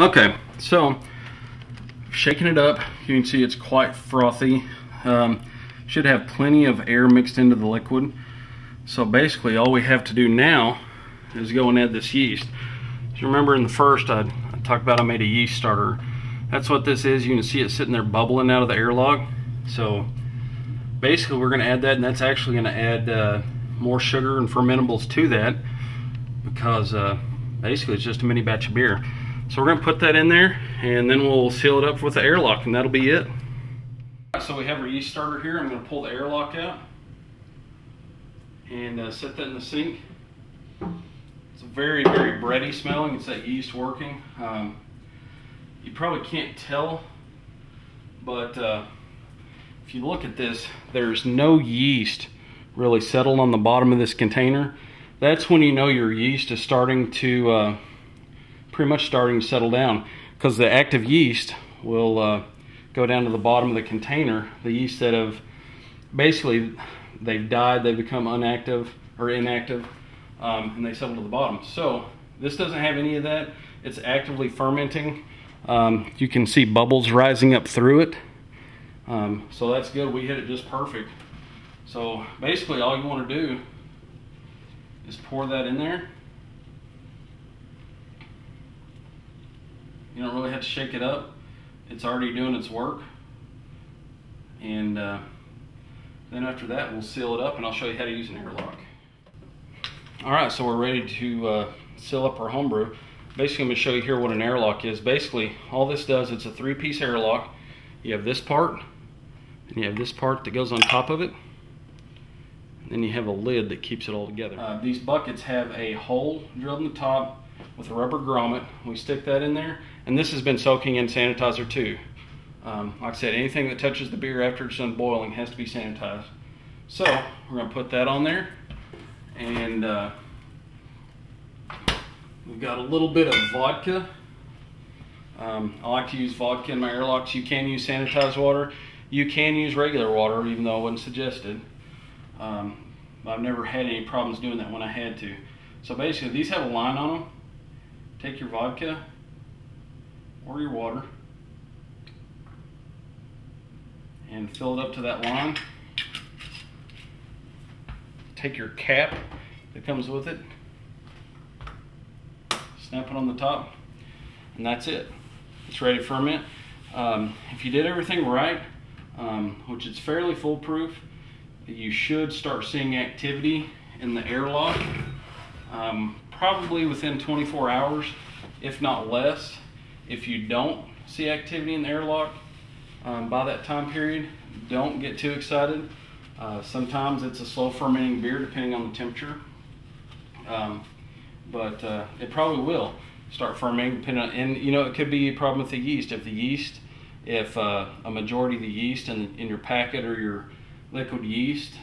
Okay, so shaking it up, you can see it's quite frothy. Should have plenty of air mixed into the liquid. So basically all we have to do now is go and add this yeast. So remember in the first I talked about I made a yeast starter. That's what this is. You can see it sitting there bubbling out of the airlock. So basically we're going to add that, and that's actually going to add more sugar and fermentables to that, because basically it's just a mini batch of beer. So we're going to put that in there, and then we'll seal it up with the airlock, and that'll be it. So we have our yeast starter here. I'm going to pull the airlock out and set that in the sink. It's very, very bready smelling. It's that yeast working. You probably can't tell, but if you look at this, there's no yeast really settled on the bottom of this container. That's when you know your yeast is starting to pretty much starting to settle down, because the active yeast will go down to the bottom of the container. The yeast that have basically they've died, they've become inactive, and they settle to the bottom. So this doesn't have any of that. It's actively fermenting. You can see bubbles rising up through it. So that's good. We hit it just perfect. So basically all you want to do is pour that in there. You don't really have to shake it up. It's already doing its work. And then after that we'll seal it up, and I'll show you how to use an airlock. Alright, so we're ready to seal up our homebrew. Basically I'm going to show you here what an airlock is. Basically all this does, it's a 3-piece airlock. You have this part, and you have this part that goes on top of it, and then you have a lid that keeps it all together. These buckets have a hole drilled in the top with a rubber grommet. We stick that in there, and this has been soaking in sanitizer too. Like I said, anything that touches the beer after it's done boiling has to be sanitized. So we're going to put that on there, and we've got a little bit of vodka. I like to use vodka in my airlocks. You can use sanitized water. You can use regular water, even though I wouldn't suggest it. I've never had any problems doing that when I had to. So basically these have a line on them. Take your vodka or your water and fill it up to that line. Take your cap that comes with it, snap it on the top, and that's it. It's ready to ferment. If you did everything right, which is fairly foolproof, you should start seeing activity in the airlock probably within 24 hours, if not less. If you don't see activity in the airlock by that time period, don't get too excited. Sometimes it's a slow fermenting beer depending on the temperature, but it probably will start fermenting depending on, and you know, it could be a problem with the yeast. If a majority of the yeast in your packet or your liquid yeast,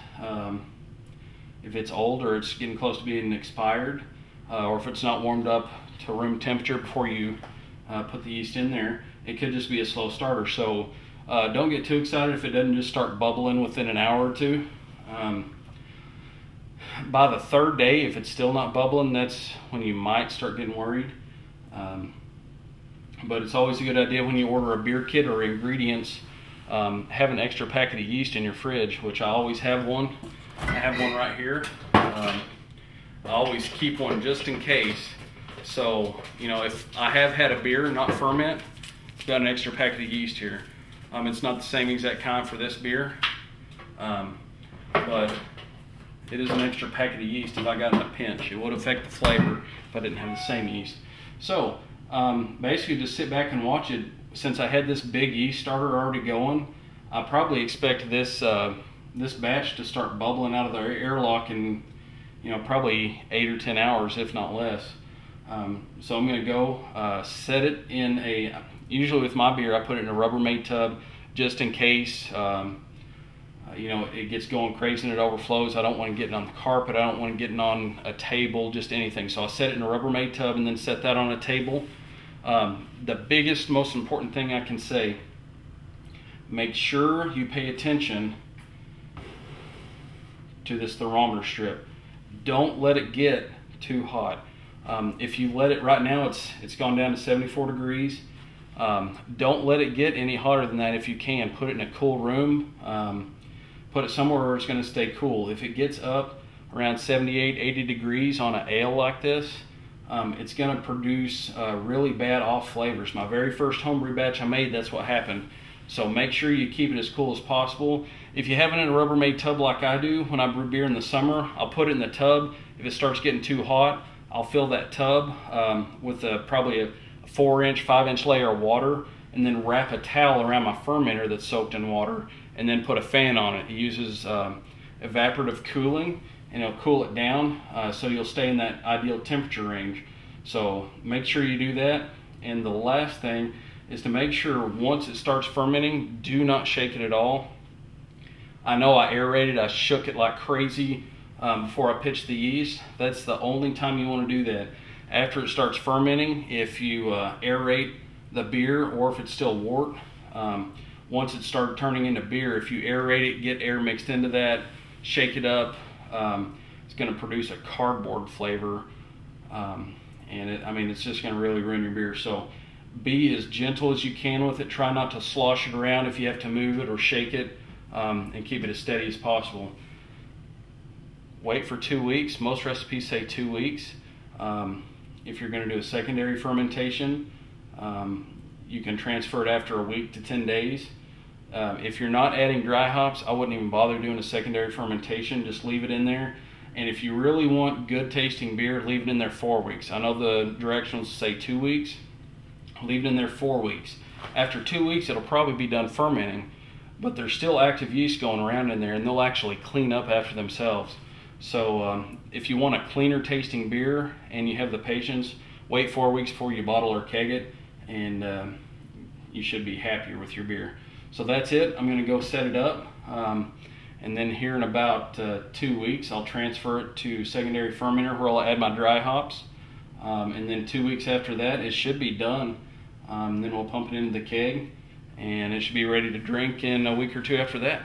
if it's old or it's getting close to being expired, or if it's not warmed up to room temperature before you put the yeast in there, it could just be a slow starter. So don't get too excited if it doesn't just start bubbling within an hour or two. By the third day, if it's still not bubbling, that's when you might start getting worried. But it's always a good idea when you order a beer kit or ingredients, have an extra packet of yeast in your fridge, which I always have one. I have one right here. I always keep one just in case. So, you know, if I have had a beer not ferment, I've got an extra packet of yeast here. It's not the same exact kind for this beer, but it is an extra packet of yeast if I got in a pinch. It would affect the flavor if I didn't have the same yeast. So basically just sit back and watch it. Since I had this big yeast starter already going, I probably expect this this batch to start bubbling out of the airlock in, you know, probably 8 or 10 hours, if not less. So I'm going to go set it in a, usually with my beer I put it in a Rubbermaid tub just in case you know, it gets going crazy and it overflows. I don't want to get it on the carpet, I don't want to get it on a table, just anything. So I'll set it in a Rubbermaid tub and then set that on a table. The biggest, most important thing I can say, make sure you pay attention to this thermometer strip. Don't let it get too hot. If you let it, right now it's gone down to 74 degrees. Don't let it get any hotter than that if you can. Put it in a cool room. Put it somewhere where it's going to stay cool. If it gets up around 78, 80 degrees on an ale like this, it's going to produce really bad off flavors. My very first homebrew batch I made, that's what happened. So make sure you keep it as cool as possible. If you have it in a Rubbermaid tub like I do, when I brew beer in the summer, I'll put it in the tub. If it starts getting too hot, I'll fill that tub with probably a 4-inch, 5-inch layer of water, and then wrap a towel around my fermenter that's soaked in water, and then put a fan on it. It uses evaporative cooling, and it'll cool it down so you'll stay in that ideal temperature range. So make sure you do that. And the last thing is to make sure once it starts fermenting, do not shake it at all. I know I aerated, I shook it like crazy before I pitched the yeast. That's the only time you want to do that. After it starts fermenting, if you aerate the beer or if it's still wort, once it started turning into beer, if you aerate it, get air mixed into that, shake it up, it's going to produce a cardboard flavor, and it's just going to really ruin your beer. So be as gentle as you can with it. Try not to slosh it around if you have to move it or shake it, and keep it as steady as possible. Wait for 2 weeks. Most recipes say 2 weeks. If you're going to do a secondary fermentation, you can transfer it after a week to 10 days. If you're not adding dry hops, I wouldn't even bother doing a secondary fermentation. Just leave it in there. And if you really want good tasting beer, leave it in there 4 weeks. I know the directions say 2 weeks. Leave it in there 4 weeks. After 2 weeks, it'll probably be done fermenting, but there's still active yeast going around in there, and they'll actually clean up after themselves. So if you want a cleaner tasting beer and you have the patience, wait 4 weeks before you bottle or keg it, and you should be happier with your beer. So that's it. I'm going to go set it up, and then here in about 2 weeks I'll transfer it to secondary fermenter where I'll add my dry hops, and then 2 weeks after that it should be done. Then we'll pump it into the keg, and it should be ready to drink in a week or two after that.